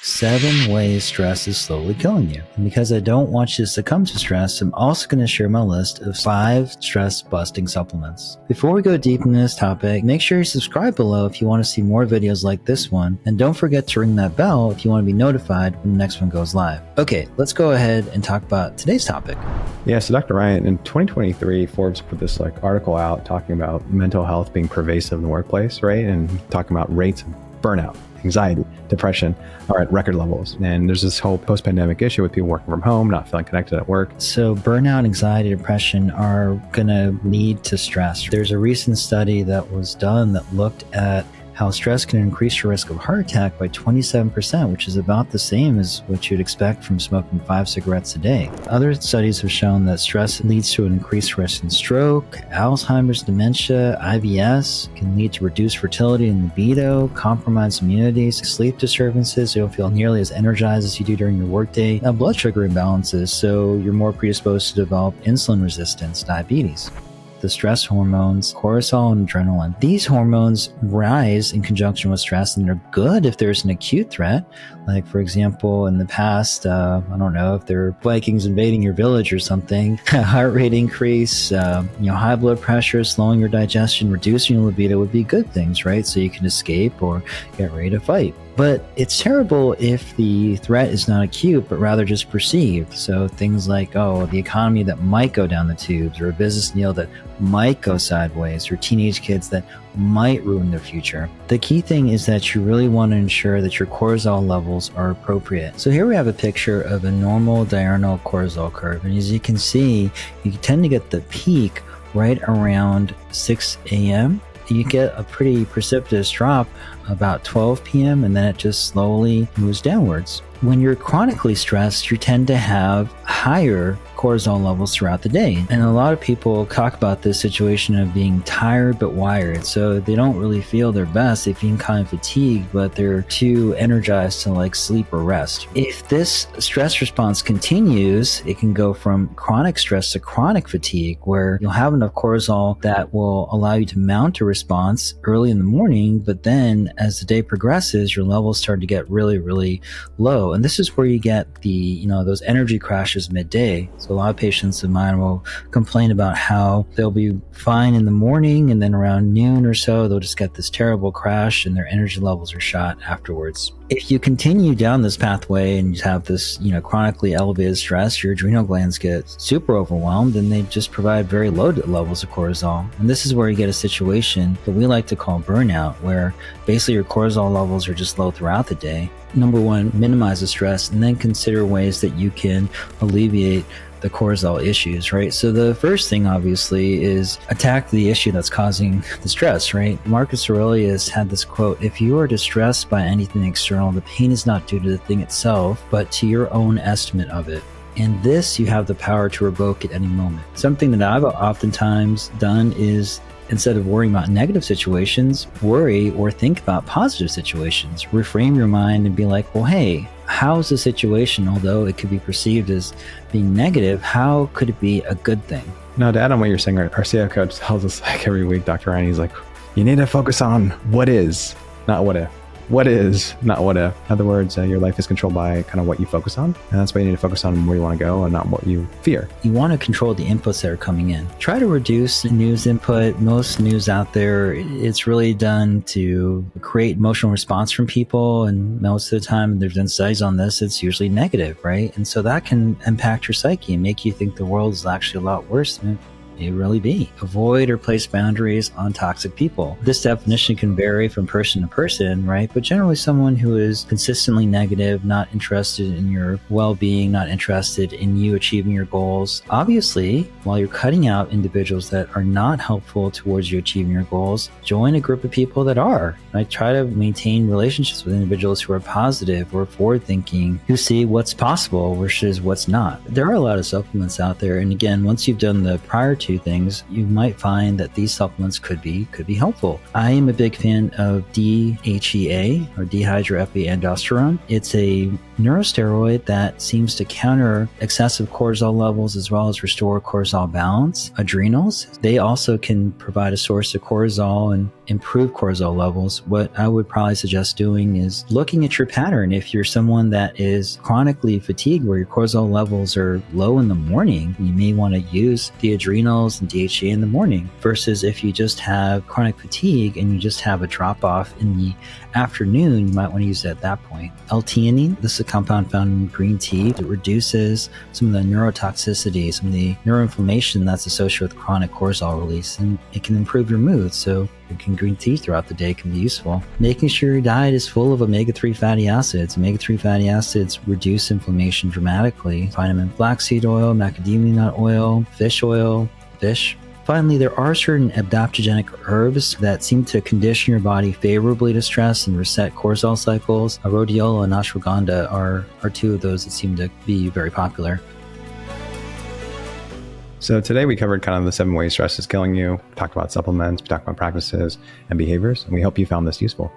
7 ways stress is slowly killing you. And because I don't want you to succumb to stress, I'm also going to share my list of 5 stress-busting supplements. Before we go deep into this topic, make sure you subscribe below if you want to see more videos like this one, and don't forget to ring that bell if you want to be notified when the next one goes live. Okay, let's go ahead and talk about today's topic. Yeah, so Dr. Ryan, in 2023, Forbes put this article out talking about mental health being pervasive in the workplace, right? And talking about rates of burnout, anxiety, depression are at record levels. And there's this whole post-pandemic issue with people working from home, not feeling connected at work. So burnout, anxiety, depression are going to lead to stress. There's a recent study that was done that looked at how stress can increase your risk of heart attack by 27%, which is about the same as what you'd expect from smoking 5 cigarettes a day. Other studies have shown that stress leads to an increased risk in stroke, Alzheimer's, dementia, IBS, can lead to reduced fertility and libido, compromised immunity, sleep disturbances, you don't feel nearly as energized as you do during your workday, blood sugar imbalances, so you're more predisposed to develop insulin resistance, diabetes. The stress hormones, cortisol and adrenaline. These hormones rise in conjunction with stress, and they're good if there's an acute threat. Like, for example, in the past, I don't know, if there are Vikings invading your village or something, heart rate increase, high blood pressure, slowing your digestion, reducing your libido would be good things, right? So you can escape or get ready to fight. But it's terrible if the threat is not acute, but rather just perceived. So things like, the economy that might go down the tubes, or a business deal that might go sideways, or teenage kids that might ruin their future. The key thing is that you really want to ensure that your cortisol levels are appropriate. So here we have a picture of a normal diurnal cortisol curve. And as you can see, you tend to get the peak right around 6 a.m. You get a pretty precipitous drop about 12 p.m. and then it just slowly moves downwards. When you're chronically stressed, you tend to have higher cortisol levels throughout the day. And a lot of people talk about this situation of being tired but wired. So they don't really feel their best. They feel kind of fatigued, but they're too energized to sleep or rest. If this stress response continues, it can go from chronic stress to chronic fatigue, where you'll have enough cortisol that will allow you to mount a response early in the morning, but then as the day progresses, your levels start to get really, really low. And this is where you get the, those energy crashes midday. So a lot of patients of mine will complain about how they'll be fine in the morning, and then around noon or so, they'll just get this terrible crash and their energy levels are shot afterwards. If you continue down this pathway and you have this, chronically elevated stress, your adrenal glands get super overwhelmed and they just provide very low levels of cortisol. And this is where you get a situation that we like to call burnout, where basically your cortisol levels are just low throughout the day. Number one, minimize the stress, and then consider ways that you can alleviate the cortisol issues, right? So the first thing obviously is attack the issue that's causing the stress, right? Marcus Aurelius had this quote: if you are distressed by anything external, the pain is not due to the thing itself, but to your own estimate of it. And this you have the power to revoke at any moment. Something that I've oftentimes done is, instead of worrying about negative situations, worry or think about positive situations. Reframe your mind and be like, well, hey, how's the situation, although it could be perceived as being negative, how could it be a good thing? Now, to add on what you're saying, our CEO coach tells us every week, Dr. Ryan, he's like, you need to focus on what is, not what if. What is, not what if. In other words, your life is controlled by kind of what you focus on. And that's why you need to focus on where you want to go and not what you fear. You want to control the inputs that are coming in. Try to reduce news input. Most news out there, it's really done to create emotional response from people. And most of the time, there's been studies on this, it's usually negative, right? And so that can impact your psyche and make you think the world is actually a lot worse than may really be. Avoid or place boundaries on toxic people. This definition can vary from person to person, right? But generally someone who is consistently negative, not interested in your well-being, not interested in you achieving your goals. Obviously, while you're cutting out individuals that are not helpful towards you achieving your goals, join a group of people that are. Right? Try to maintain relationships with individuals who are positive or forward-thinking, who see what's possible versus what's not. There are a lot of supplements out there, and again, once you've done the prior two things, you might find that these supplements could be helpful. I am a big fan of DHEA, or dihydroepiandrosterone. It's a neurosteroid that seems to counter excessive cortisol levels as well as restore cortisol balance. Adrenals, they also can provide a source of cortisol and improve cortisol levels, what I would probably suggest doing is looking at your pattern. If you're someone that is chronically fatigued, where your cortisol levels are low in the morning, you may want to use the adrenals and DHEA in the morning, versus if you just have chronic fatigue and you just have a drop off in the afternoon, you might want to use it at that point. L-theanine, this is a compound found in green tea. It reduces some of the neurotoxicity, some of the neuroinflammation that's associated with chronic cortisol release, and it can improve your mood. So drinking green tea throughout the day can be useful. Making sure your diet is full of omega-3 fatty acids. Omega-3 fatty acids reduce inflammation dramatically. Vitamin flaxseed oil, macadamia nut oil, fish. Finally, there are certain adaptogenic herbs that seem to condition your body favorably to stress and reset cortisol cycles. Rhodiola and ashwagandha are two of those that seem to be very popular. So today we covered kind of the 7 ways stress is killing you, talked about supplements, we talked about practices and behaviors, and we hope you found this useful.